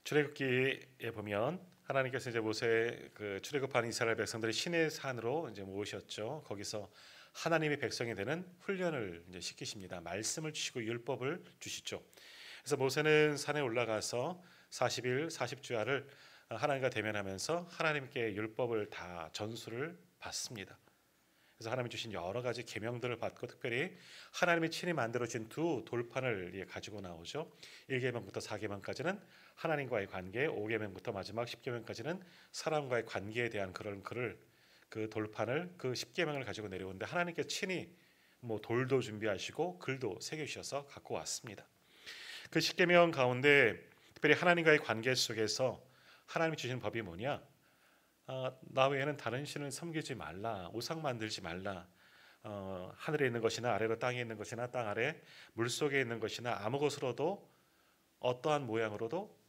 출애굽기에 보면 하나님께서 이제 모세 그 출애굽한 이스라엘 백성들이 시내 산으로 이제 모으셨죠. 거기서 하나님의 백성이 되는 훈련을 이제 시키십니다. 말씀을 주시고 율법을 주시죠. 그래서 모세는 산에 올라가서 40일 40주야를 하나님과 대면하면서 하나님께 율법을 다 전수를 받습니다. 그래서 하나님이 주신 여러 가지 계명들을 받고 특별히 하나님이 친히 만들어진 두 돌판을 가지고 나오죠. 1계명부터 4계명까지는 하나님과의 관계, 5계명부터 마지막 10계명까지는 사람과의 관계에 대한 그런 글을 그 돌판을 그 10계명을 가지고 내려오는데 하나님께 친히 뭐 돌도 준비하시고 글도 새겨 주셔서 갖고 왔습니다. 그 10계명 가운데 특별히 하나님과의 관계 속에서 하나님이 주신 법이 뭐냐? 나 외에는 다른 신을 섬기지 말라. 우상 만들지 말라. 하늘에 있는 것이나 아래로 땅에 있는 것이나 땅 아래 물속에 있는 것이나 아무 것으로도 어떠한 모양으로도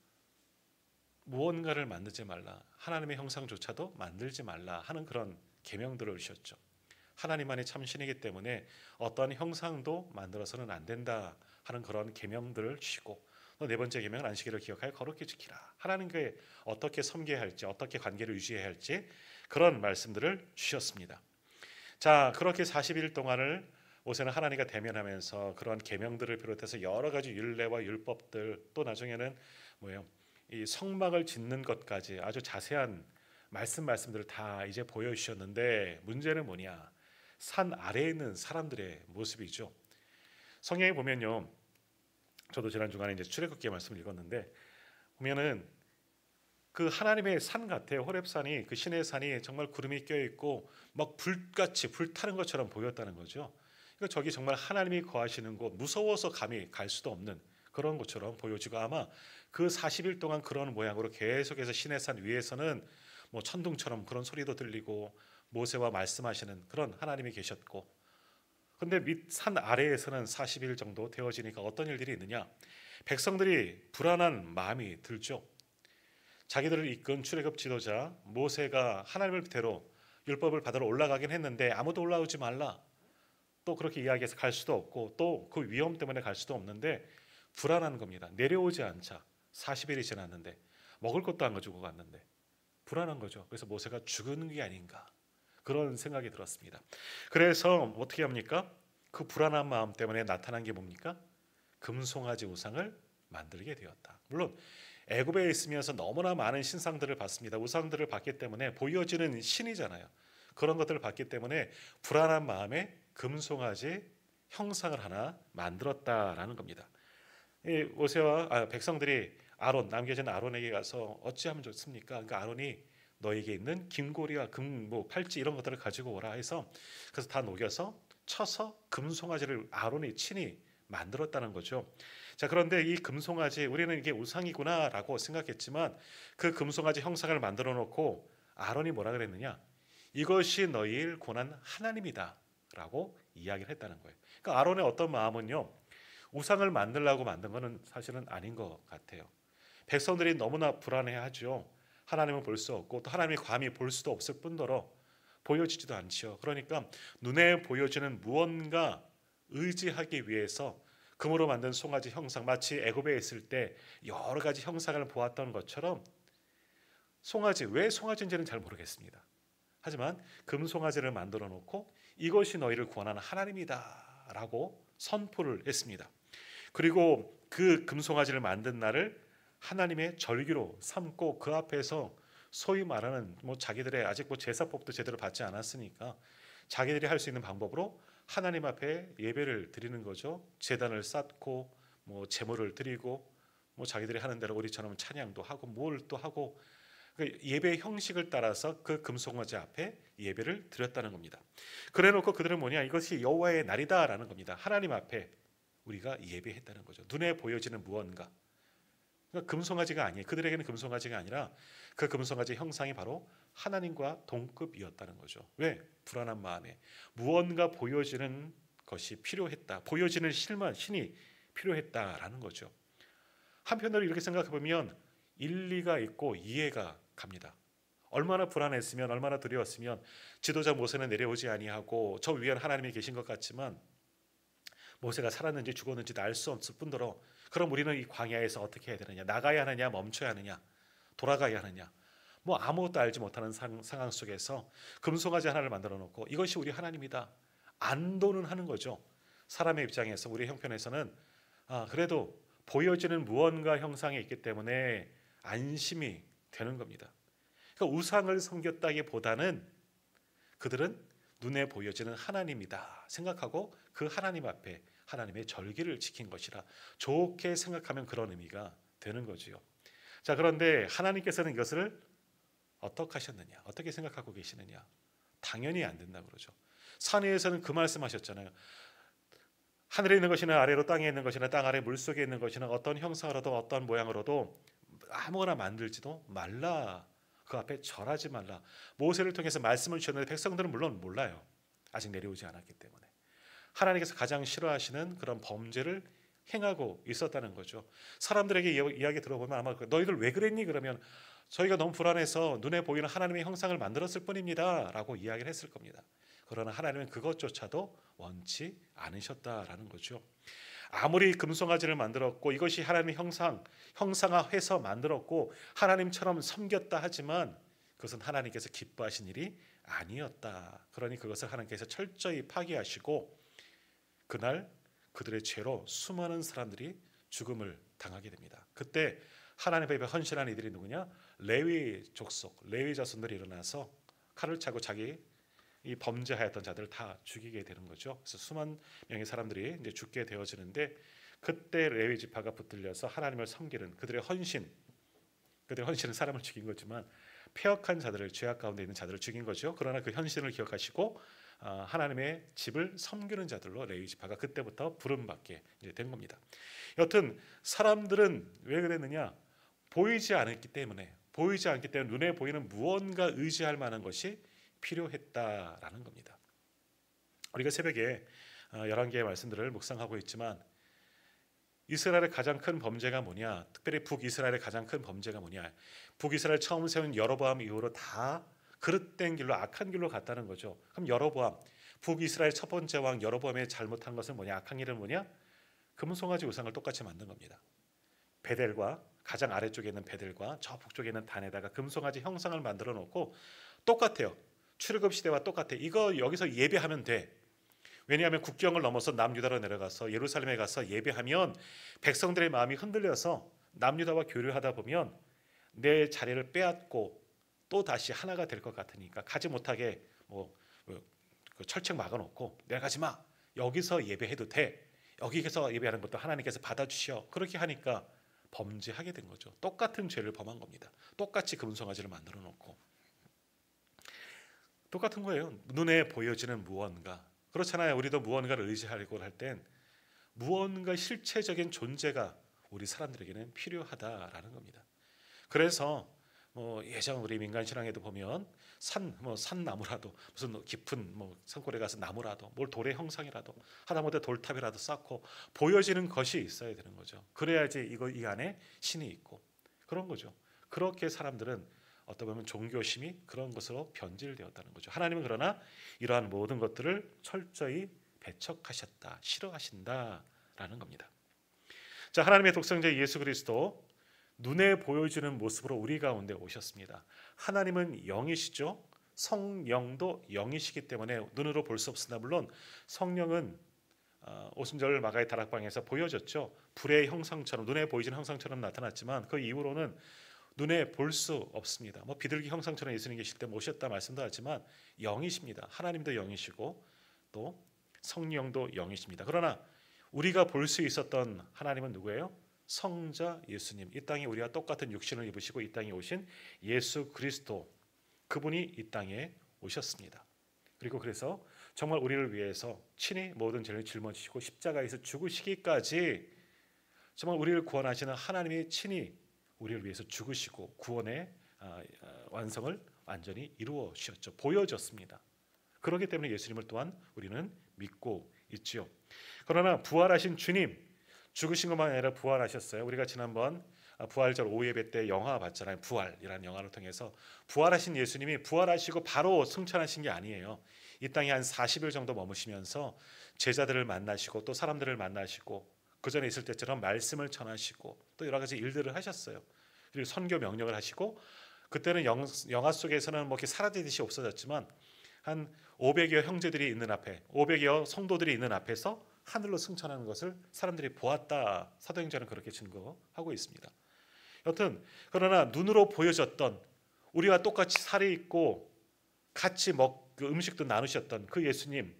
무언가를 만들지 말라. 하나님의 형상조차도 만들지 말라 하는 그런 계명들을 주셨죠. 하나님만이 참신이기 때문에 어떠한 형상도 만들어서는 안 된다 하는 그런 계명들을 주시고 또 네 번째 계명은 안식일을 기억하여 거룩히 지키라. 하나님께 어떻게 섬겨야 할지 어떻게 관계를 유지해야 할지 그런 말씀들을 주셨습니다. 자, 그렇게 40일 동안을 모세는 하나님과 대면하면서 그런 계명들을 비롯해서 여러 가지 율례와 율법들 또 나중에는 뭐예요? 이 성막을 짓는 것까지 아주 자세한 말씀들을 다 이제 보여주셨는데 문제는 뭐냐? 산 아래에 있는 사람들의 모습이죠. 성경에 보면요, 저도 지난 주간에 이제 출애굽기 말씀을 읽었는데 보면은 그 하나님의 산 같아요. 호렙산이 그 시내 산이 정말 구름이 껴 있고 막 불같이 불타는 것처럼 보였다는 거죠. 그러니까 저기 정말 하나님이 거하시는 곳, 무서워서 감히 갈 수도 없는 그런 것처럼 보여지고 아마 그 40일 동안 그런 모양으로 계속해서 시내 산 위에서는 뭐 천둥처럼 그런 소리도 들리고 모세와 말씀하시는 그런 하나님이 계셨고 근데 밑 산 아래에서는 40일 정도 되어지니까 어떤 일들이 있느냐? 백성들이 불안한 마음이 들죠. 자기들을 이끈 출애굽 지도자 모세가 하나님을 대로 율법을 받으러 올라가긴 했는데 아무도 올라오지 말라. 또 그렇게 이야기해서 갈 수도 없고 또 그 위험 때문에 갈 수도 없는데 불안한 겁니다. 내려오지 않자 40일이 지났는데 먹을 것도 안 가지고 갔는데 불안한 거죠. 그래서 모세가 죽은 게 아닌가 그런 생각이 들었습니다. 그래서 어떻게 합니까? 그 불안한 마음 때문에 나타난 게 뭡니까? 금송아지 우상을 만들게 되었다. 물론 애굽에 있으면서 너무나 많은 신상들을 봤습니다. 우상들을 봤기 때문에 보여지는 신이잖아요. 그런 것들을 봤기 때문에 불안한 마음에 금송아지 형상을 하나 만들었다라는 겁니다. 이 모세와 백성들이 아론 남겨진 아론에게 가서 어찌하면 좋습니까? 그러니까 아론이 너에게 있는 김고리와 금, 뭐 팔찌 이런 것들을 가지고 오라 해서 그래서 다 녹여서 쳐서 금송아지를 아론이 친히 만들었다는 거죠. 자, 그런데 이 금송아지 우리는 이게 우상이구나라고 생각했지만 그 금송아지 형상을 만들어 놓고 아론이 뭐라 그랬느냐? 이것이 너희를 권한 하나님이다라고 이야기를 했다는 거예요. 그러니까 아론의 어떤 마음은요, 우상을 만들려고 만든 것은 사실은 아닌 것 같아요. 백성들이 너무나 불안해하죠. 하나님은 볼 수 없고 또 하나님이 감히 볼 수도 없을 뿐더러 보여지지도 않죠. 그러니까 눈에 보여지는 무언가 의지하기 위해서 금으로 만든 송아지 형상 마치 애굽에 있을 때 여러 가지 형상을 보았던 것처럼 송아지 왜 송아지인지는 잘 모르겠습니다. 하지만 금송아지를 만들어 놓고 이것이 너희를 구원하는 하나님이다라고 선포를 했습니다. 그리고 그 금송아지를 만든 날을 하나님의 절기로 삼고 그 앞에서 소위 말하는 뭐 자기들의 아직 뭐 제사법도 제대로 받지 않았으니까 자기들이 할 수 있는 방법으로 하나님 앞에 예배를 드리는 거죠. 제단을 쌓고 뭐 제물을 드리고 뭐 자기들이 하는 대로 우리처럼 찬양도 하고 뭘 또 하고 그 예배 형식을 따라서 그 금송아지 앞에 예배를 드렸다는 겁니다. 그래놓고 그들은 뭐냐 이것이 여호와의 날이다라는 겁니다. 하나님 앞에 우리가 예배했다는 거죠. 눈에 보여지는 무언가. 그러니까 금송아지가 아니에요. 그들에게는 금송아지가 아니라 그 금송아지 형상이 바로 하나님과 동급이었다는 거죠. 왜? 불안한 마음에 무언가 보여지는 것이 필요했다. 보여지는 신이 필요했다라는 거죠. 한편으로 이렇게 생각해 보면 일리가 있고 이해가 갑니다. 얼마나 불안했으면 얼마나 두려웠으면 지도자 모세는 내려오지 아니하고 저 위에 하나님이 계신 것 같지만 모세가 살았는지 죽었는지도 알 수 없을 뿐더러 그럼 우리는 이 광야에서 어떻게 해야 되느냐? 나가야 하느냐? 멈춰야 하느냐? 돌아가야 하느냐? 뭐 아무것도 알지 못하는 상황 속에서 금송아지 하나를 만들어 놓고 이것이 우리 하나님이다. 안도는 하는 거죠. 사람의 입장에서 우리 형편에서는 그래도 보여지는 무언가 형상이 있기 때문에 안심이 되는 겁니다. 그러니까 우상을 섬겼다기보다는 그들은 눈에 보여지는 하나님이다 생각하고 그 하나님 앞에 하나님의 절기를 지킨 것이라 좋게 생각하면 그런 의미가 되는 거지요. 자, 그런데 하나님께서는 이것을 어떻게 하셨느냐? 어떻게 생각하고 계시느냐? 당연히 안 된다 그러죠. 산 위에서는 그 말씀하셨잖아요. 하늘에 있는 것이나 아래로 땅에 있는 것이나 땅 아래 물속에 있는 것이나 어떤 형상으로도 어떤 모양으로도 아무거나 만들지도 말라. 그 앞에 절하지 말라. 모세를 통해서 말씀을 주셨는데 백성들은 물론 몰라요. 아직 내려오지 않았기 때문에. 하나님께서 가장 싫어하시는 그런 범죄를 행하고 있었다는 거죠. 사람들에게 이야기 들어보면 아마 너희들 왜 그랬니? 그러면 저희가 너무 불안해서 눈에 보이는 하나님의 형상을 만들었을 뿐입니다 라고 이야기를 했을 겁니다. 그러나 하나님은 그것조차도 원치 않으셨다라는 거죠. 아무리 금송아지를 만들었고 이것이 하나님의 형상화해서 만들었고 하나님처럼 섬겼다 하지만 그것은 하나님께서 기뻐하신 일이 아니었다. 그러니 그것을 하나님께서 철저히 파기하시고 그날 그들의 죄로 수많은 사람들이 죽음을 당하게 됩니다. 그때 하나님 앞에 헌신한 이들이 누구냐? 레위 족속, 레위 자손들이 일어나서 칼을 차고 자기 이 범죄하였던 자들을 다 죽이게 되는 거죠. 그래서 수만 명의 사람들이 이제 죽게 되어지는데 그때 레위 지파가 붙들려서 하나님을 섬기는 그들의 헌신은 사람을 죽인 거지만 패역한 자들을 죄악 가운데 있는 자들을 죽인 거죠. 그러나 그 헌신을 기억하시고 하나님의 집을 섬기는 자들로 레위 지파가 그때부터 부름받게 된 겁니다. 여튼 사람들은 왜 그랬느냐? 보이지 않기 때문에 눈에 보이는 무언가 의지할 만한 것이 필요했다라는 겁니다. 우리가 새벽에 11개의 말씀들을 묵상하고 있지만 이스라엘의 가장 큰 범죄가 뭐냐? 특별히 북이스라엘의 가장 큰 범죄가 뭐냐? 북이스라엘 처음 세운 여로보암 이후로 다 그릇된 길로 악한 길로 갔다는 거죠. 그럼 여로보암, 북이스라엘 첫 번째 왕 여로보암의 잘못한 것은 뭐냐? 악한 일은 뭐냐? 금송아지 우상을 똑같이 만든 겁니다. 베델과 가장 아래쪽에 있는 베델과 저 북쪽에 있는 단에다가 금송아지 형상을 만들어 놓고 똑같아요. 출애굽 시대와 똑같아. 이거 여기서 예배하면 돼. 왜냐하면 국경을 넘어서 남유다로 내려가서 예루살렘에 가서 예배하면 백성들의 마음이 흔들려서 남유다와 교류하다 보면 내 자리를 빼앗고 또 다시 하나가 될 것 같으니까 가지 못하게 그 철책 막아놓고 내려가지 마. 여기서 예배해도 돼. 여기서 예배하는 것도 하나님께서 받아주시오. 그렇게 하니까 범죄하게 된 거죠. 똑같은 죄를 범한 겁니다. 똑같이 금송아지를 만들어 놓고 똑같은 거예요. 눈에 보여지는 무언가. 그렇잖아요. 우리도 무언가를 의지하려고 할 땐 무언가 실체적인 존재가 우리 사람들에게는 필요하다라는 겁니다. 그래서 예전 우리 민간 신앙에도 보면 산나무라도 무슨 깊은 산골에 가서 나무라도 뭘 돌의 형상이라도 하다못해 돌탑이라도 쌓고 보여지는 것이 있어야 되는 거죠. 그래야지 이 안에 신이 있고 그런 거죠. 그렇게 사람들은 어떻게 보면 종교심이 그런 것으로 변질되었다는 거죠. 하나님은 그러나 이러한 모든 것들을 철저히 배척하셨다, 싫어하신다라는 겁니다. 자, 하나님의 독생자 예수 그리스도 눈에 보여주는 모습으로 우리 가운데 오셨습니다. 하나님은 영이시죠. 성령도 영이시기 때문에 눈으로 볼 수 없으나 물론 성령은 오순절 마가의 다락방에서 보여졌죠. 불의 형상처럼 눈에 보이지는 형상처럼 나타났지만 그 이후로는 눈에 볼 수 없습니다. 비둘기 형상처럼 예수님 계실 때 오셨다 말씀도 하지만 영이십니다. 하나님도 영이시고 또 성령도 영이십니다. 그러나 우리가 볼 수 있었던 하나님은 누구예요? 성자 예수님. 이 땅에 우리와 똑같은 육신을 입으시고 이 땅에 오신 예수 그리스도, 그분이 이 땅에 오셨습니다. 그리고 그래서 정말 우리를 위해서 친히 모든 죄를 짊어지시고 십자가에서 죽으시기까지 정말 우리를 구원하시는 하나님이 친히 우리를 위해서 죽으시고 구원의 완성을 완전히 이루어 주셨죠. 보여졌습니다. 그렇기 때문에 예수님을 또한 우리는 믿고 있지요. 그러나 부활하신 주님, 죽으신 것만 아니라 부활하셨어요. 우리가 지난번 부활절 오예배 때 영화 봤잖아요. 부활이라는 영화를 통해서 부활하신 예수님이 부활하시고 바로 승천하신 게 아니에요. 이 땅에 한 40일 정도 머무시면서 제자들을 만나시고 또 사람들을 만나시고 그 전에 있을 때처럼 말씀을 전하시고 또 여러 가지 일들을 하셨어요. 그리고 선교 명령을 하시고 그때는 영화 속에서는 뭐 이렇게 사라지듯이 없어졌지만 한 500여 형제들이 있는 앞에 500여 성도들이 있는 앞에서 하늘로 승천하는 것을 사람들이 보았다. 사도행전은 그렇게 증거하고 있습니다. 여튼 그러나 눈으로 보여졌던 우리와 똑같이 살이 있고 같이 그 음식도 나누셨던 그 예수님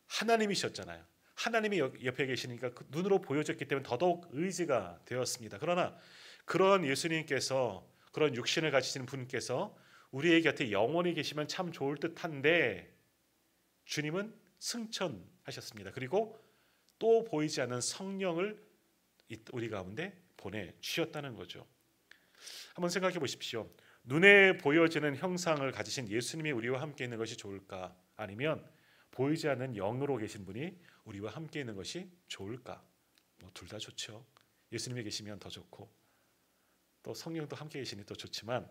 하나님이셨잖아요. 하나님이 옆에 계시니까 그 눈으로 보여졌기 때문에 더더욱 의지가 되었습니다. 그러나 그런 예수님께서 그런 육신을 가지신 분께서 우리의 곁에 영원히 계시면 참 좋을 듯한데 주님은 승천하셨습니다. 그리고 또 보이지 않는 성령을 우리 가운데 보내주셨다는 거죠. 한번 생각해 보십시오. 눈에 보여지는 형상을 가지신 예수님이 우리와 함께 있는 것이 좋을까? 아니면 보이지 않는 영으로 계신 분이 우리와 함께 있는 것이 좋을까? 둘 다 좋죠. 예수님이 계시면 더 좋고 또 성령도 함께 계시니 또 좋지만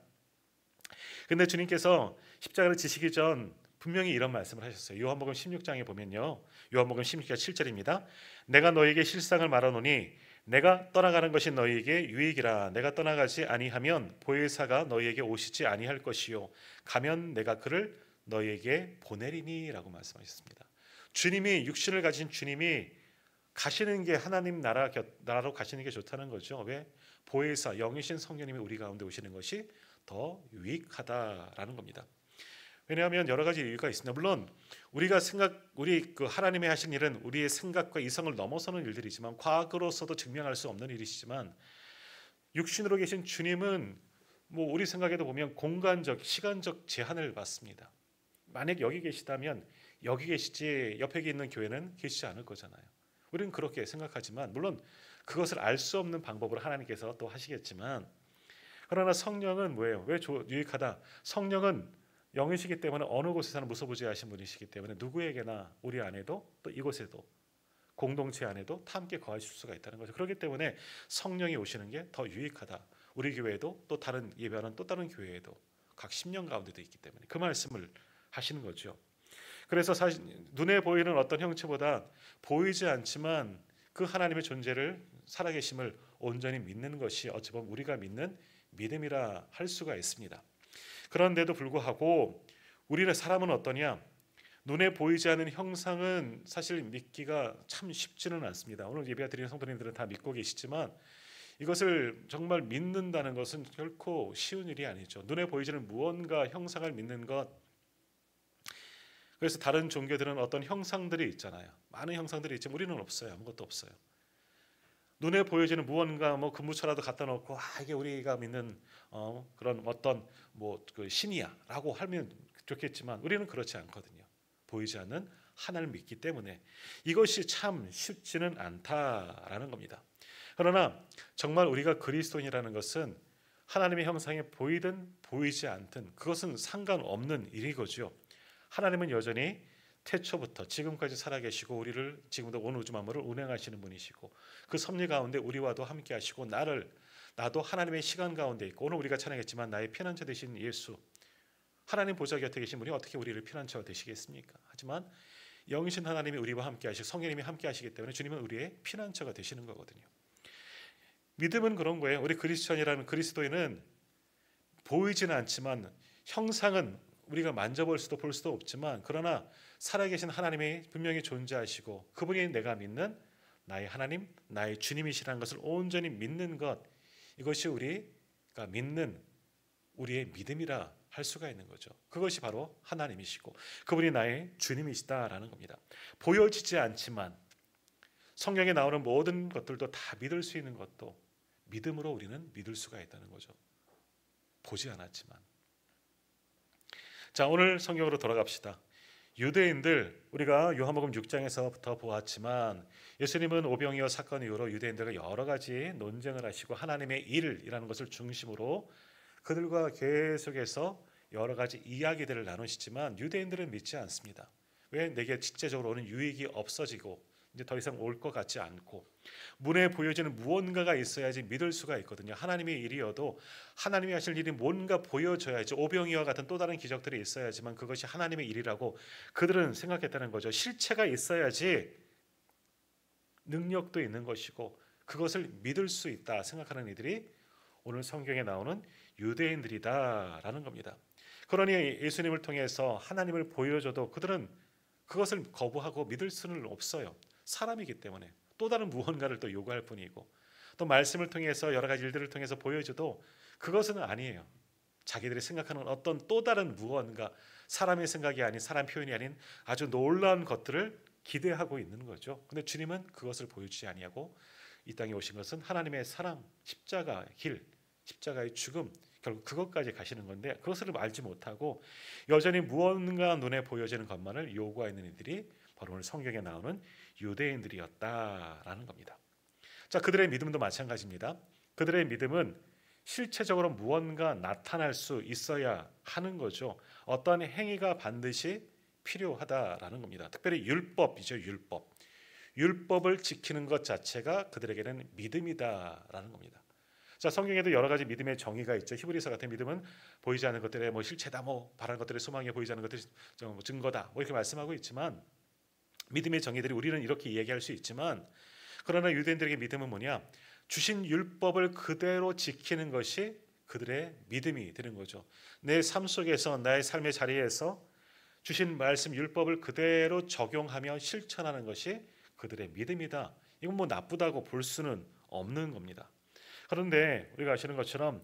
근데 주님께서 십자가를 지시기 전 분명히 이런 말씀을 하셨어요. 요한복음 16장에 보면요. 요한복음 16장 7절입니다. 내가 너에게 실상을 말하노니 내가 떠나가는 것이 너희에게 유익이라. 내가 떠나가지 아니하면 보혜사가 너희에게 오시지 아니할 것이요 가면 내가 그를 너희에게 보내리니라고 말씀하셨습니다. 주님이 육신을 가진 주님이 가시는 게 하나님 나라로 가시는 게 좋다는 거죠. 왜? 보혜사 영이신 성령님이 우리 가운데 오시는 것이 더 유익하다라는 겁니다. 왜냐하면 여러 가지 이유가 있습니다. 물론 우리 그 하나님이 하신 일은 우리의 생각과 이성을 넘어서는 일들이지만 과학으로서도 증명할 수 없는 일이시지만 육신으로 계신 주님은 우리 생각에도 보면 공간적, 시간적 제한을 받습니다. 만약 여기 계시다면 여기 계시지 옆에 있는 교회는 계시지 않을 거잖아요. 우리는 그렇게 생각하지만 물론 그것을 알 수 없는 방법으로 하나님께서 또 하시겠지만 그러나 성령은 뭐예요? 왜 유익하다? 성령은 영이시기 때문에 어느 곳에서나 무소부지하신 분이시기 때문에 누구에게나 우리 안에도 또 이곳에도 공동체 안에도 다 함께 거하실 수가 있다는 거죠. 그렇기 때문에 성령이 오시는 게 더 유익하다. 우리 교회도 또 다른 예배하는 또 다른 교회에도 각 10년 가운데도 있기 때문에 그 말씀을 하시는 거죠. 그래서 사실 눈에 보이는 어떤 형체보다 보이지 않지만 그 하나님의 존재를 살아계심을 온전히 믿는 것이 어찌 보면 우리가 믿는 믿음이라 할 수가 있습니다. 그런데도 불구하고 우리는 사람은 어떠냐? 눈에 보이지 않는 형상은 사실 믿기가 참 쉽지는 않습니다. 오늘 예배 드리는 성도님들은 다 믿고 계시지만 이것을 정말 믿는다는 것은 결코 쉬운 일이 아니죠. 눈에 보이지는 무언가 형상을 믿는 것. 그래서 다른 종교들은 어떤 형상들이 있잖아요. 많은 형상들이 있지만 우리는 없어요. 아무것도 없어요. 눈에 보여지는 무언가 금부처라도 갖다 놓고 이게 우리가 믿는 그런 어떤 그 신이야라고 하면 좋겠지만 우리는 그렇지 않거든요. 보이지 않는 하나님을 믿기 때문에 이것이 참 쉽지는 않다라는 겁니다. 그러나 정말 우리가 그리스도인이라는 것은 하나님의 형상에 보이든 보이지 않든 그것은 상관없는 일이거죠. 하나님은 여전히 태초부터 지금까지 살아계시고 우리를 지금도 온 우주 만물을 운행하시는 분이시고 그 섭리 가운데 우리와도 함께 하시고 나도 하나님의 시간 가운데 있고 오늘 우리가 찬양했지만 나의 피난처 되신 예수 하나님 보좌 곁에 계신 분이 어떻게 우리를 피난처 되시겠습니까? 하지만 영이신 하나님이 우리와 함께 하시고 성령님이 함께 하시기 때문에 주님은 우리의 피난처가 되시는 거거든요. 믿음은 그런 거예요. 우리 그리스천이라는 그리스도인은 보이지는 않지만 형상은 우리가 만져볼 수도 볼 수도 없지만 그러나 살아계신 하나님이 분명히 존재하시고 그분이 내가 믿는 나의 하나님, 나의 주님이시라는 것을 온전히 믿는 것 이것이 우리가 믿는 우리의 믿음이라 할 수가 있는 거죠. 그것이 바로 하나님이시고 그분이 나의 주님이시다라는 겁니다. 보여지지 않지만 성경에 나오는 모든 것들도 다 믿을 수 있는 것도 믿음으로 우리는 믿을 수가 있다는 거죠. 보지 않았지만. 자, 오늘 성경으로 돌아갑시다. 유대인들 우리가 요한복음 6장에서부터 보았지만 예수님은 오병이어 사건 이후로 유대인들과 여러 가지 논쟁을 하시고 하나님의 일이라는 것을 중심으로 그들과 계속해서 여러 가지 이야기들을 나누시지만 유대인들은 믿지 않습니다. 왜? 내게 직접적으로 오는 유익이 없어지고 이제 더 이상 올 것 같지 않고 문에 보여지는 무언가가 있어야지 믿을 수가 있거든요. 하나님의 일이어도 하나님이 하실 일이 뭔가 보여져야지 오병이와 같은 또 다른 기적들이 있어야지만 그것이 하나님의 일이라고 그들은 생각했다는 거죠. 실체가 있어야지 능력도 있는 것이고 그것을 믿을 수 있다 생각하는 이들이 오늘 성경에 나오는 유대인들이다라는 겁니다. 그러니 예수님을 통해서 하나님을 보여줘도 그들은 그것을 거부하고 믿을 수는 없어요. 사람이기 때문에 또 다른 무언가를 또 요구할 뿐이고 또 말씀을 통해서 여러 가지 일들을 통해서 보여줘도 그것은 아니에요. 자기들이 생각하는 어떤 또 다른 무언가 사람의 생각이 아닌 사람 표현이 아닌 아주 놀라운 것들을 기대하고 있는 거죠. 근데 주님은 그것을 보여주지 아니하고 이 땅에 오신 것은 하나님의 사랑, 십자가의 길, 십자가의 죽음 결국 그것까지 가시는 건데 그것을 알지 못하고 여전히 무언가 눈에 보여지는 것만을 요구하는 이들이 바로 오늘 성경에 나오는 유대인들이었다라는 겁니다. 자, 그들의 믿음도 마찬가지입니다. 그들의 믿음은 실체적으로 무언가 나타날 수 있어야 하는 거죠. 어떠한 행위가 반드시 필요하다라는 겁니다. 특별히 율법이죠. 율법을 지키는 것 자체가 그들에게는 믿음이다라는 겁니다. 자, 성경에도 여러 가지 믿음의 정의가 있죠. 히브리서 같은 믿음은 보이지 않는 것들의 뭐 실체다, 뭐 바라는 것들의 소망에 보이지 않는 것들이 증거다, 뭐 이렇게 말씀하고 있지만 믿음의 정의들이 우리는 이렇게 얘기할 수 있지만 그러나 유대인들에게 믿음은 뭐냐? 주신 율법을 그대로 지키는 것이 그들의 믿음이 되는 거죠. 내 삶 속에서 나의 삶의 자리에서 주신 말씀 율법을 그대로 적용하며 실천하는 것이 그들의 믿음이다. 이건 뭐 나쁘다고 볼 수는 없는 겁니다. 그런데 우리가 아시는 것처럼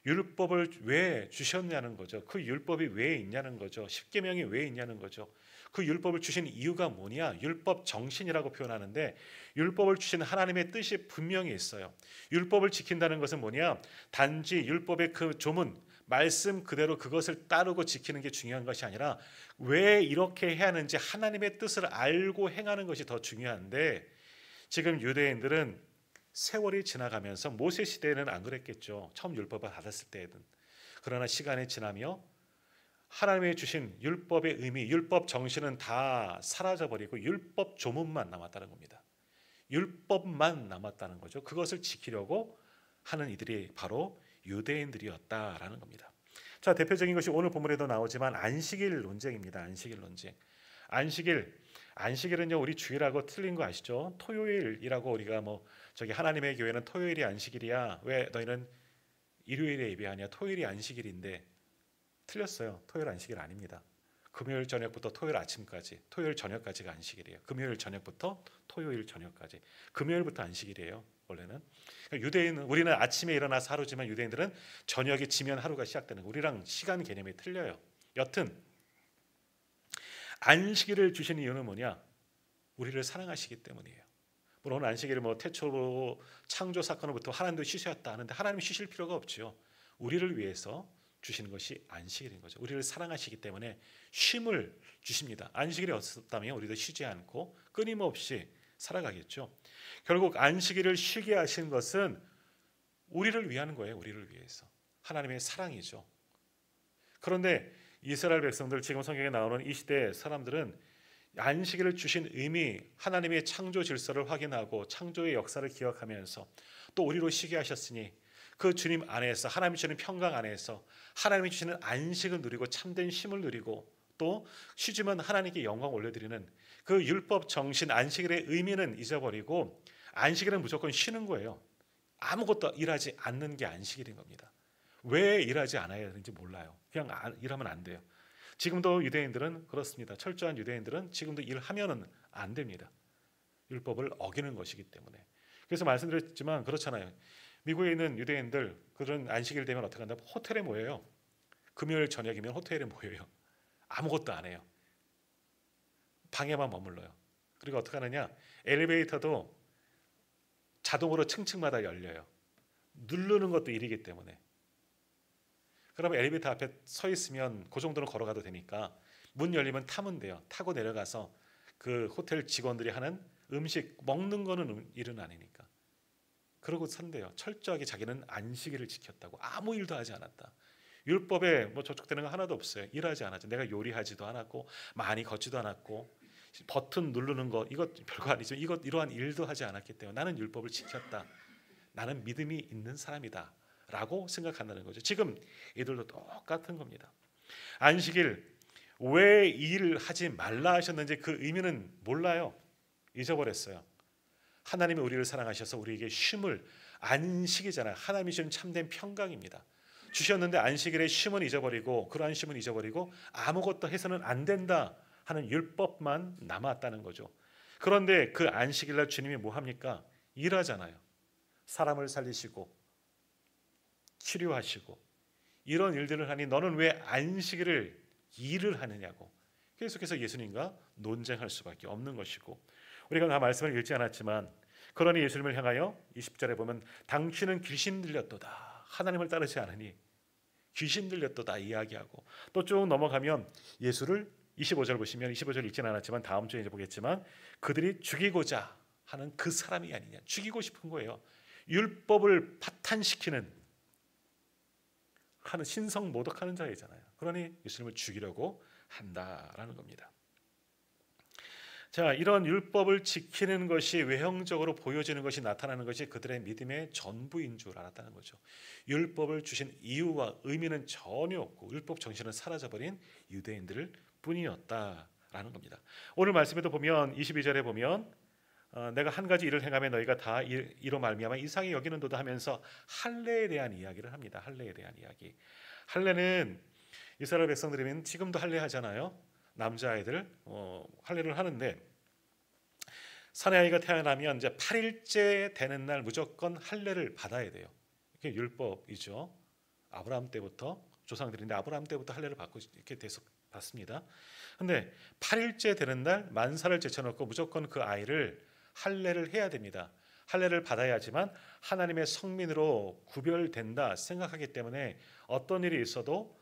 율법을 왜 주셨냐는 거죠. 그 율법이 왜 있냐는 거죠. 십계명이 왜 있냐는 거죠. 그 율법을 주신 이유가 뭐냐? 율법 정신이라고 표현하는데 율법을 주신 하나님의 뜻이 분명히 있어요. 율법을 지킨다는 것은 뭐냐? 단지 율법의 그 조문, 말씀 그대로 그것을 따르고 지키는 게 중요한 것이 아니라 왜 이렇게 해야 하는지 하나님의 뜻을 알고 행하는 것이 더 중요한데 지금 유대인들은 세월이 지나가면서 모세 시대에는 안 그랬겠죠. 처음 율법을 받았을 때에는. 그러나 시간이 지나며 하나님이 주신 율법의 의미, 율법 정신은 다 사라져버리고 율법 조문만 남았다는 겁니다. 율법만 남았다는 거죠. 그것을 지키려고 하는 이들이 바로 유대인들이었다라는 겁니다. 자, 대표적인 것이 오늘 본문에도 나오지만 안식일 논쟁입니다. 안식일 논쟁. 안식일은요 우리 주일하고 틀린 거 아시죠? 토요일이라고 우리가 뭐 저기 하나님의 교회는 토요일이 안식일이야. 왜 너희는 일요일에 예배하냐? 토요일이 안식일인데 틀렸어요. 토요일 안식일 아닙니다. 금요일 저녁부터 토요일 아침까지, 토요일 저녁까지가 안식일이에요. 금요일 저녁부터 토요일 저녁까지. 금요일부터 안식일이에요. 원래는. 그러니까 유대인은 우리는 아침에 일어나서 하루지만 유대인들은 저녁이 지면 하루가 시작되는 거. 우리랑 시간 개념이 틀려요. 여튼 안식일을 주신 이유는 뭐냐? 우리를 사랑하시기 때문이에요. 물론 안식일을 뭐 태초 창조 사건으로부터 하나님도 쉬셨다 하는데 하나님 쉬실 필요가 없죠. 우리를 위해서 주시는 것이 안식일인 거죠. 우리를 사랑하시기 때문에 쉼을 주십니다. 안식일이 없었다면 우리도 쉬지 않고 끊임없이 살아가겠죠. 결국 안식일을 쉬게 하신 것은 우리를 위한 거예요. 우리를 위해서. 하나님의 사랑이죠. 그런데 이스라엘 백성들 지금 성경에 나오는 이 시대 사람들은 안식일을 주신 의미, 하나님의 창조 질서를 확인하고 창조의 역사를 기억하면서 또 우리로 쉬게 하셨으니 그 주님 안에서 하나님이 주시는 평강 안에서 하나님이 주시는 안식을 누리고 참된 쉼을 누리고 또 쉬지만 하나님께 영광 올려드리는 그 율법 정신 안식일의 의미는 잊어버리고 안식일은 무조건 쉬는 거예요. 아무것도 일하지 않는 게 안식일인 겁니다. 왜 일하지 않아야 되는지 몰라요. 그냥 일하면 안 돼요. 지금도 유대인들은 그렇습니다. 철저한 유대인들은 지금도 일하면은 안 됩니다. 율법을 어기는 것이기 때문에. 그래서 말씀드렸지만 그렇잖아요. 미국에 있는 유대인들 그런 안식일 되면 어떻게 한다? 호텔에 모여요. 금요일 저녁이면 호텔에 모여요. 아무것도 안 해요. 방에만 머물러요. 그리고 어떻게 하느냐? 엘리베이터도 자동으로 층층마다 열려요. 누르는 것도 일이기 때문에. 그러면 엘리베이터 앞에 서 있으면 그 정도는 걸어가도 되니까 문 열리면 타면 돼요. 타고 내려가서 그 호텔 직원들이 하는 음식 먹는 거는 일은 아니니까. 그러고 산대요. 철저하게 자기는 안식일을 지켰다고. 아무 일도 하지 않았다. 율법에 뭐 저촉되는 거 하나도 없어요. 일하지 않았죠. 내가 요리하지도 않았고 많이 걷지도 않았고 버튼 누르는 것 이것 별거 아니죠. 이것 이러한 일도 하지 않았기 때문에 나는 율법을 지켰다. 나는 믿음이 있는 사람이다. 라고 생각한다는 거죠. 지금 이들도 똑같은 겁니다. 안식일 왜 이 일을 하지 말라 하셨는지 그 의미는 몰라요. 잊어버렸어요. 하나님이 우리를 사랑하셔서 우리에게 쉼을, 안식이잖아요. 하나님이 주신 참된 평강입니다. 주셨는데 안식일의 쉼은 잊어버리고, 그러한 쉼은 잊어버리고 아무것도 해서는 안 된다 하는 율법만 남았다는 거죠. 그런데 그 안식일날 주님이 뭐 합니까? 일하잖아요. 사람을 살리시고 치료하시고 이런 일들을 하니 너는 왜 안식일을 일을 하느냐고 계속해서 예수님과 논쟁할 수밖에 없는 것이고, 우리가 다 말씀을 읽지 않았지만 그러니 예수님을 향하여 20절에 보면 당신은 귀신 들렸도다. 하나님을 따르지 않으니 귀신 들렸도다 이야기하고, 또 쭉 넘어가면 예수를 25절 보시면, 25절 읽지는 않았지만 다음 주에 이제 보겠지만 그들이 죽이고자 하는 그 사람이 아니냐, 죽이고 싶은 거예요. 율법을 파탄시키는 하는 신성 모독하는 자이잖아요. 그러니 예수님을 죽이려고 한다라는 겁니다. 자, 이런 율법을 지키는 것이 외형적으로 보여지는 것이, 나타나는 것이 그들의 믿음의 전부인 줄 알았다는 거죠. 율법을 주신 이유와 의미는 전혀 없고 율법 정신은 사라져버린 유대인들 뿐이었다라는 겁니다. 오늘 말씀에도 보면 22절에 보면 내가 한 가지 일을 행하면 너희가 다 이로 말미암아 이상히 여기는도다 하면서 할례에 대한 이야기를 합니다. 할례에 대한 이야기. 할례는 이스라엘 백성들이면 지금도 할례 하잖아요. 남자아이들 할례를 하는데, 사내 아이가 태어나면 이제 8일째 되는 날 무조건 할례를 받아야 돼요. 이게 율법이죠. 아브라함 때부터, 조상들인데 아브라함 때부터 할례를 받고 이렇게 돼서 받습니다. 근데 8일째 되는 날 만사를 제쳐놓고 무조건 그 아이를 할례를 해야 됩니다. 할례를 받아야지만 하나님의 성민으로 구별된다 생각하기 때문에 어떤 일이 있어도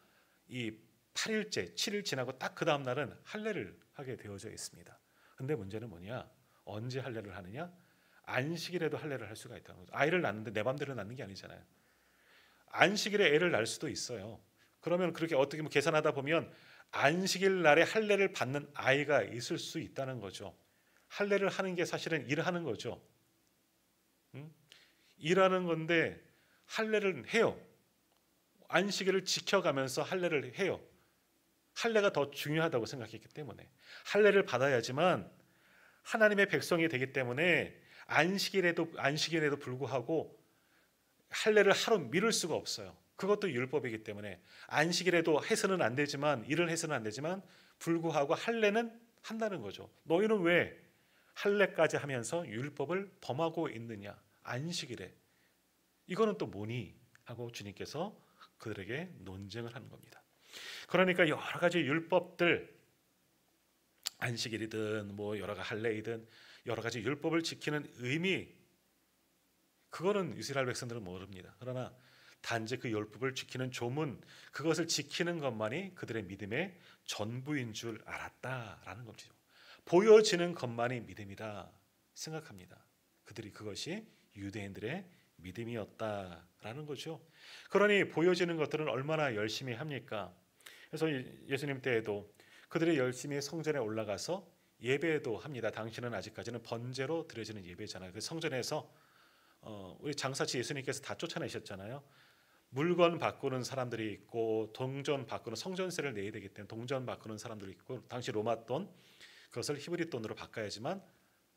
이 8일째, 7일 지나고 딱 그 다음 날은 할례를 하게 되어져 있습니다. 근데 문제는 뭐냐? 언제 할례를 하느냐? 안식일에도 할례를 할 수가 있다는 거죠. 아이를 낳는데 내 맘대로 낳는 게 아니잖아요. 안식일에 애를 낳을 수도 있어요. 그러면 그렇게 어떻게 계산하다 보면 안식일 날에 할례를 받는 아이가 있을 수 있다는 거죠. 할례를 하는 게 사실은 일하는 거죠. 일하는 건데 할례를 해요. 안식일을 지켜가면서 할례를 해요. 할례가 더 중요하다고 생각했기 때문에 할례를 받아야지만 하나님의 백성이 되기 때문에 안식일에도 불구하고 할례를 하루 미룰 수가 없어요. 그것도 율법이기 때문에 안식일에도 해서는 안 되지만, 일을 해서는 안 되지만 불구하고 할례는 한다는 거죠. 너희는 왜 할례까지 하면서 율법을 범하고 있느냐? 안식일에. 이거는 또 뭐니? 하고 주님께서 그들에게 논쟁을 하는 겁니다. 그러니까 여러 가지 율법들, 안식일이든 뭐 여러 가지 할례이든 여러 가지 율법을 지키는 의미, 그거는 이스라엘 백성들은 모릅니다. 그러나 단지 그 율법을 지키는 조문, 그것을 지키는 것만이 그들의 믿음의 전부인 줄 알았다라는 거죠. 보여지는 것만이 믿음이다 생각합니다. 그들이 그것이 유대인들의 믿음이었다라는 거죠. 그러니 보여지는 것들은 얼마나 열심히 합니까? 그래서 예수님 때에도 그들이 열심히 성전에 올라가서 예배도 합니다. 당신은 아직까지는 번제로 드려지는 예배잖아요. 그 성전에서 우리 장사치 예수님께서 다 쫓아내셨잖아요. 물건 바꾸는 사람들이 있고 동전 바꾸는, 성전세를 내야 되기 때문에 동전 바꾸는 사람들이 있고, 당시 로마 돈, 그것을 히브리 돈으로 바꿔야지만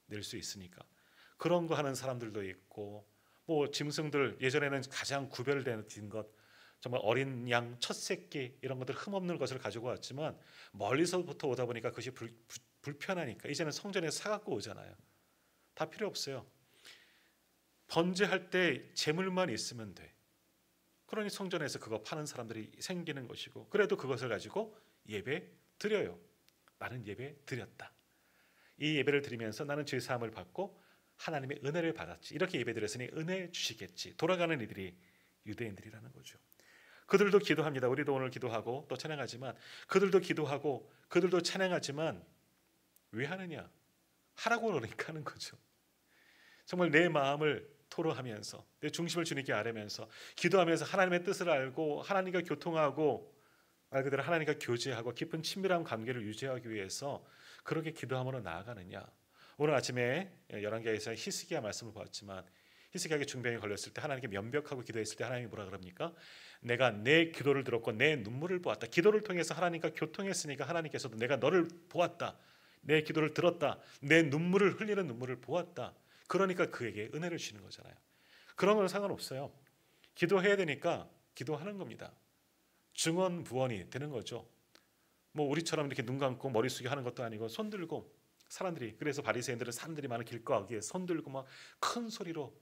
낼 수 있으니까 그런 거 하는 사람들도 있고, 뭐 짐승들 예전에는 가장 구별된 것, 정말 어린 양 첫 새끼 이런 것들 흠없는 것을 가지고 왔지만 멀리서부터 오다 보니까 그것이 불편하니까 이제는 성전에 사갖고 오잖아요. 다 필요 없어요. 번제할 때 재물만 있으면 돼. 그러니 성전에서 그거 파는 사람들이 생기는 것이고, 그래도 그것을 가지고 예배 드려요. 나는 예배 드렸다. 이 예배를 드리면서 나는 죄 사함을 받고 하나님의 은혜를 받았지. 이렇게 예배 드렸으니 은혜 주시겠지. 돌아가는 이들이 유대인들이라는 거죠. 그들도 기도합니다. 우리도 오늘 기도하고 또 찬양하지만, 그들도 기도하고 그들도 찬양하지만 왜 하느냐? 하라고 그러니까 하는 거죠. 정말 내 마음을 토로하면서 내 중심을 주님께 아뢰면서 기도하면서 하나님의 뜻을 알고 하나님과 교통하고 말 그대로 하나님과 교제하고 깊은 친밀한 관계를 유지하기 위해서 그렇게 기도함으로 나아가느냐? 오늘 아침에 열왕기하에서 히스기야 말씀을 보았지만 히스기야에게 중병이 걸렸을 때 하나님께 면벽하고 기도했을 때 하나님이 뭐라 그럽니까? 내가 내 기도를 들었고 내 눈물을 보았다. 기도를 통해서 하나님과 교통했으니까 하나님께서도 내가 너를 보았다. 내 기도를 들었다. 내 눈물을 흘리는 눈물을 보았다. 그러니까 그에게 은혜를 주시는 거잖아요. 그런 건 상관없어요. 기도해야 되니까 기도하는 겁니다. 증언부언이 되는 거죠. 뭐 우리처럼 이렇게 눈 감고 머리 숙여 하는 것도 아니고 손 들고 사람들이, 그래서 바리새인들은 사람들이 많은 길가에 손 들고 막 큰 소리로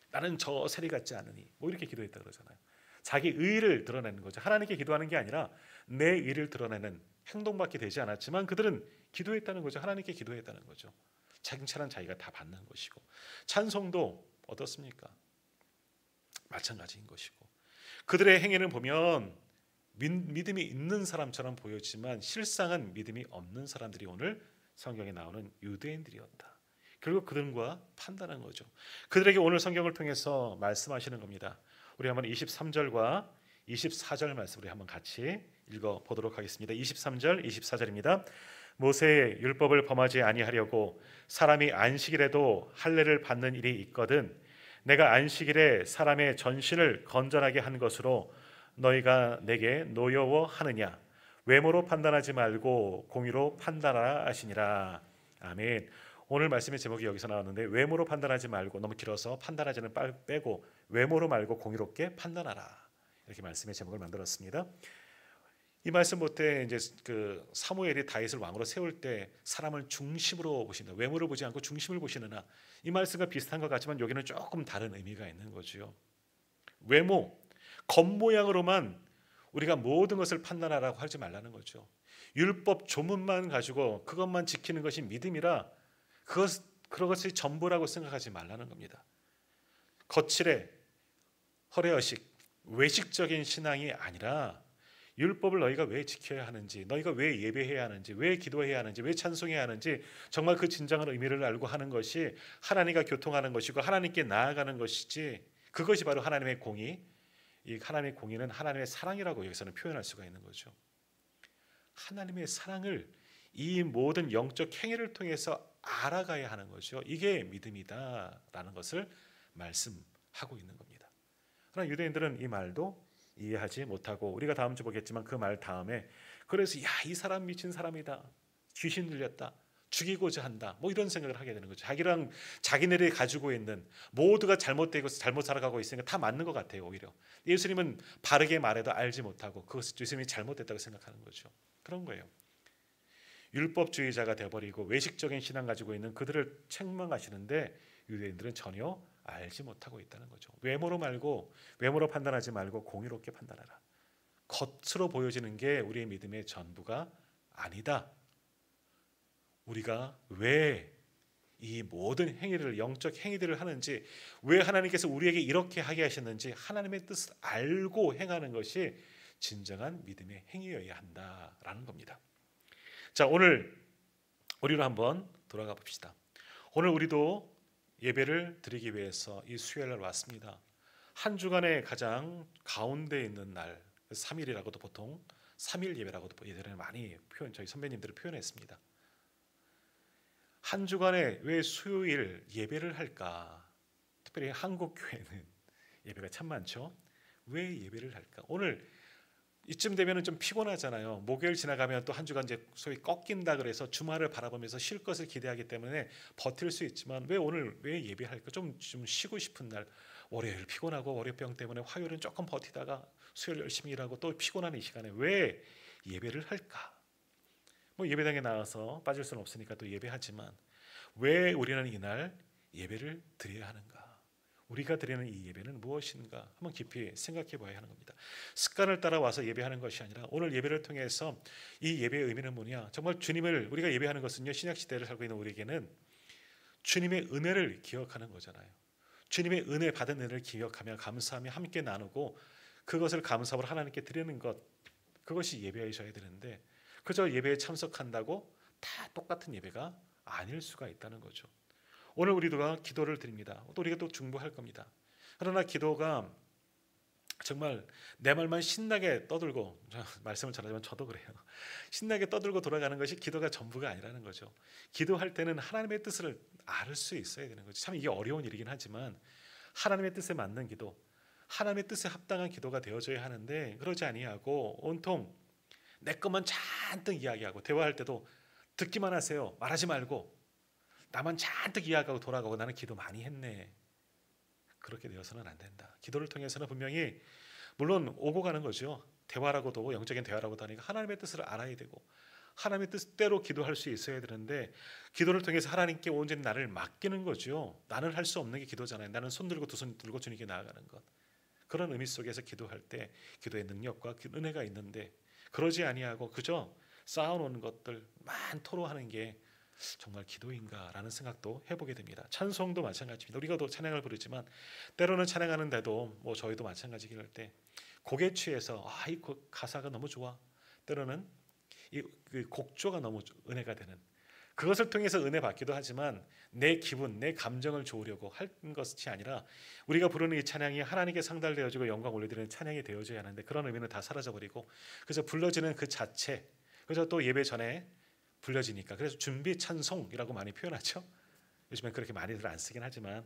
나는 저 세리 같지 않으니 뭐 이렇게 기도했다 그러잖아요. 자기 의를 드러내는 거죠. 하나님께 기도하는 게 아니라 내 의를 드러내는 행동밖에 되지 않았지만 그들은 기도했다는 거죠. 하나님께 기도했다는 거죠. 칭찬은 자기가 다 받는 것이고, 찬송도 어떻습니까? 마찬가지인 것이고, 그들의 행위는 보면 믿음이 있는 사람처럼 보였지만 실상은 믿음이 없는 사람들이 오늘 성경에 나오는 유대인들이었다. 결국 그들과 판단한 거죠. 그들에게 오늘 성경을 통해서 말씀하시는 겁니다. 우리 한번 23절과 24절 말씀을 한번 같이 읽어보도록 하겠습니다. 23절, 24절입니다. 모세의 율법을 범하지 아니하려고 사람이 안식일에도 할례를 받는 일이 있거든 내가 안식일에 사람의 전신을 건전하게 한 것으로 너희가 내게 노여워하느냐? 외모로 판단하지 말고 공의로 판단하라 하시니라. 아멘. 오늘 말씀의 제목이 여기서 나왔는데 외모로 판단하지 말고, 너무 길어서 판단하지는 빼고 외모로 말고 공의롭게 판단하라, 이렇게 말씀의 제목을 만들었습니다. 이 말씀 못해 이제 그 사무엘이 다윗을 왕으로 세울 때 사람을 중심으로 보신다. 외모를 보지 않고 중심을 보시느나, 이 말씀과 비슷한 것 같지만 여기는 조금 다른 의미가 있는 거죠. 외모, 겉모양으로만 우리가 모든 것을 판단하라고 하지 말라는 거죠. 율법 조문만 가지고 그것만 지키는 것이 믿음이라 그것이 전부라고 생각하지 말라는 겁니다. 거칠에 허례허식, 외식적인 신앙이 아니라 율법을 너희가 왜 지켜야 하는지, 너희가 왜 예배해야 하는지, 왜 기도해야 하는지, 왜 찬송해야 하는지 정말 그 진정한 의미를 알고 하는 것이 하나님과 교통하는 것이고 하나님께 나아가는 것이지, 그것이 바로 하나님의 공의. 이 하나님의 공의는 하나님의 사랑이라고 여기서는 표현할 수가 있는 거죠. 하나님의 사랑을 이 모든 영적 행위를 통해서 알아가야 하는 거죠. 이게 믿음이다라는 것을 말씀하고 있는 겁니다. 그러나 유대인들은 이 말도 이해하지 못하고, 우리가 다음 주 보겠지만 그 말 다음에 그래서 이 사람 미친 사람이다, 귀신 들렸다, 죽이고자 한다, 뭐 이런 생각을 하게 되는 거죠. 자기네들이 가지고 있는 모두가 잘못되고 잘못 살아가고 있으니까 다 맞는 것 같아요. 오히려 예수님은 바르게 말해도 알지 못하고 그것을 예수님이 잘못됐다고 생각하는 거죠. 그런 거예요. 율법주의자가 되어버리고 외식적인 신앙 가지고 있는 그들을 책망하시는데 유대인들은 전혀 알지 못하고 있다는 거죠. 외모로 판단하지 말고 공의롭게 판단하라. 겉으로 보여지는 게 우리의 믿음의 전부가 아니다. 우리가 왜 이 모든 행위를, 영적 행위들을 하는지, 왜 하나님께서 우리에게 이렇게 하게 하셨는지 하나님의 뜻을 알고 행하는 것이 진정한 믿음의 행위여야 한다라는 겁니다. 자, 오늘 우리로 한번 돌아가 봅시다. 오늘 우리도 예배를 드리기 위해서 이 수요일날 왔습니다. 한 주간의 가장 가운데 있는 날, 3일이라고도 보통 3일 예배라고도 예전에 많이 저희 선배님들을 표현했습니다. 한 주간에 왜 수요일 예배를 할까? 특별히 한국 교회는 예배가 참 많죠. 왜 예배를 할까? 오늘 이쯤 되면은 좀 피곤하잖아요. 목요일 지나가면 또 한 주간 이제 소위 꺾인다 그래서 주말을 바라보면서 쉴 것을 기대하기 때문에 버틸 수 있지만 왜 예배할까? 좀 쉬고 싶은 날, 월요일 피곤하고 월요병 때문에 화요일은 조금 버티다가 수요일 열심히 일하고 또 피곤한 이 시간에 왜 예배를 할까? 뭐 예배당에 나와서 빠질 수는 없으니까 또 예배하지만 왜 우리는 이날 예배를 드려야 하는가? 우리가 드리는 이 예배는 무엇인가? 한번 깊이 생각해 봐야 하는 겁니다. 습관을 따라와서 예배하는 것이 아니라 오늘 예배를 통해서 이 예배의 의미는 뭐냐? 정말 주님을 우리가 예배하는 것은요, 신약 시대를 살고 있는 우리에게는 주님의 은혜를 기억하는 거잖아요. 주님의 은혜 받은 은혜를 기억하며 감사하며 함께 나누고 그것을 감사로 하나님께 드리는 것, 그것이 예배이셔야 되는데 그저 예배에 참석한다고 다 똑같은 예배가 아닐 수가 있다는 거죠. 오늘 우리가 기도를 드립니다. 또 우리가 또 중보할 겁니다. 그러나 기도가 정말 내 말만 신나게 떠들고 말씀을 전하지만 저도 그래요. 신나게 떠들고 돌아가는 것이 기도가 전부가 아니라는 거죠. 기도할 때는 하나님의 뜻을 알 수 있어야 되는 거죠. 참 이게 어려운 일이긴 하지만 하나님의 뜻에 맞는 기도, 하나님의 뜻에 합당한 기도가 되어져야 하는데 그러지 아니하고 온통 내 것만 잔뜩 이야기하고 대화할 때도 듣기만 하세요. 말하지 말고 나만 잔뜩 이야기하고 돌아가고 나는 기도 많이 했네. 그렇게 되어서는 안 된다. 기도를 통해서는 분명히 물론 오고 가는 거죠. 대화라고도 영적인 대화라고도 하니까 하나님의 뜻을 알아야 되고 하나님의 뜻대로 기도할 수 있어야 되는데 기도를 통해서 하나님께 온전히 나를 맡기는 거죠. 나는 할 수 없는 게 기도잖아요. 나는 손 들고 두 손 들고 주님께 나아가는 것. 그런 의미 속에서 기도할 때 기도의 능력과 은혜가 있는데 그러지 아니하고 그저 쌓아놓는 것들만 토로하는 게 정말 기도인가라는 생각도 해보게 됩니다. 찬송도 마찬가지입니다. 우리가 또 찬양을 부르지만 때로는 찬양하는데도 뭐 저희도 마찬가지긴 할 때 곡에 취해서 이 가사가 너무 좋아. 때로는 그 곡조가 너무 은혜가 되는 그것을 통해서 은혜 받기도 하지만 내 기분, 내 감정을 좋으려고 할 것이 아니라 우리가 부르는 이 찬양이 하나님께 상달되어지고 영광 올려드리는 찬양이 되어져야 하는데 그런 의미는 다 사라져버리고 그래서 불러지는 그 자체 그래서 또 예배 전에 불려지니까 그래서 준비 찬송이라고 많이 표현하죠. 요즘엔 그렇게 많이들 안 쓰긴 하지만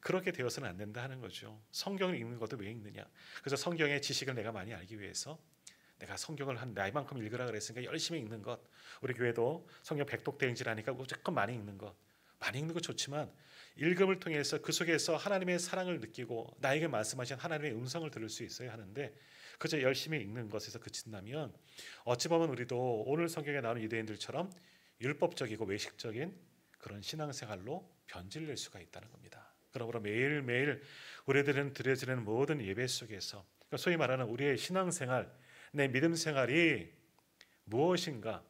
그렇게 되어서는 안 된다 하는 거죠. 성경을 읽는 것도 왜 읽느냐. 그래서 성경의 지식을 내가 많이 알기 위해서 내가 성경을 한 나이만큼 읽으라 그랬으니까 열심히 읽는 것. 우리 교회도 성경 백독대행지라니까 무조건 많이 읽는 것. 많이 읽는 거 좋지만 읽음을 통해서 그 속에서 하나님의 사랑을 느끼고 나에게 말씀하신 하나님의 음성을 들을 수 있어야 하는데 그저 열심히 읽는 것에서 그친다면 어찌 보면 우리도 오늘 성경에 나오는 유대인들처럼 율법적이고 외식적인 그런 신앙생활로 변질될 수가 있다는 겁니다. 그러므로 매일매일 우리들은 드려지는 모든 예배 속에서 그러니까 소위 말하는 우리의 신앙생활, 내 믿음 생활이 무엇인가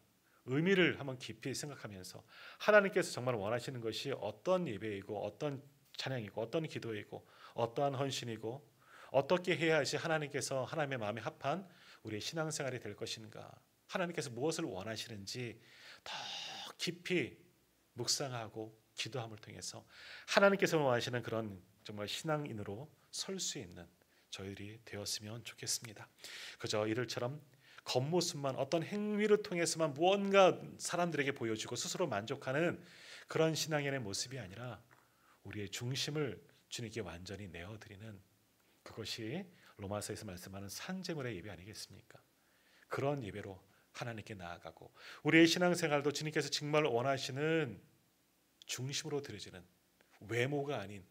의미를 한번 깊이 생각하면서 하나님께서 정말 원하시는 것이 어떤 예배이고 어떤 찬양이고 어떤 기도이고 어떠한 헌신이고 어떻게 해야지 하나님께서 하나님의 마음에 합한 우리의 신앙생활이 될 것인가 하나님께서 무엇을 원하시는지 더 깊이 묵상하고 기도함을 통해서 하나님께서 원하시는 그런 정말 신앙인으로 설 수 있는 저희들이 되었으면 좋겠습니다. 그저 이들처럼 겉모습만 어떤 행위를 통해서만 무언가 사람들에게 보여주고 스스로 만족하는 그런 신앙인의 모습이 아니라 우리의 중심을 주님께 완전히 내어드리는 그것이 로마서에서 말씀하는 산제물의 예배 아니겠습니까? 그런 예배로 하나님께 나아가고 우리의 신앙생활도 주님께서 정말 원하시는 중심으로 드려지는 외모가 아닌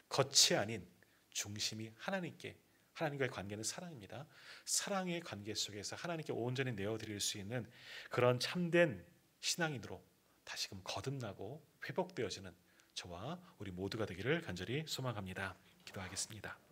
겉이 아닌 중심이 하나님과의 관계는 사랑입니다. 사랑의 관계 속에서 하나님께 온전히 내어드릴 수 있는 그런 참된 신앙인으로 다시금 거듭나고 회복되어지는 저와 우리 모두가 되기를 간절히 소망합니다. 기도하겠습니다.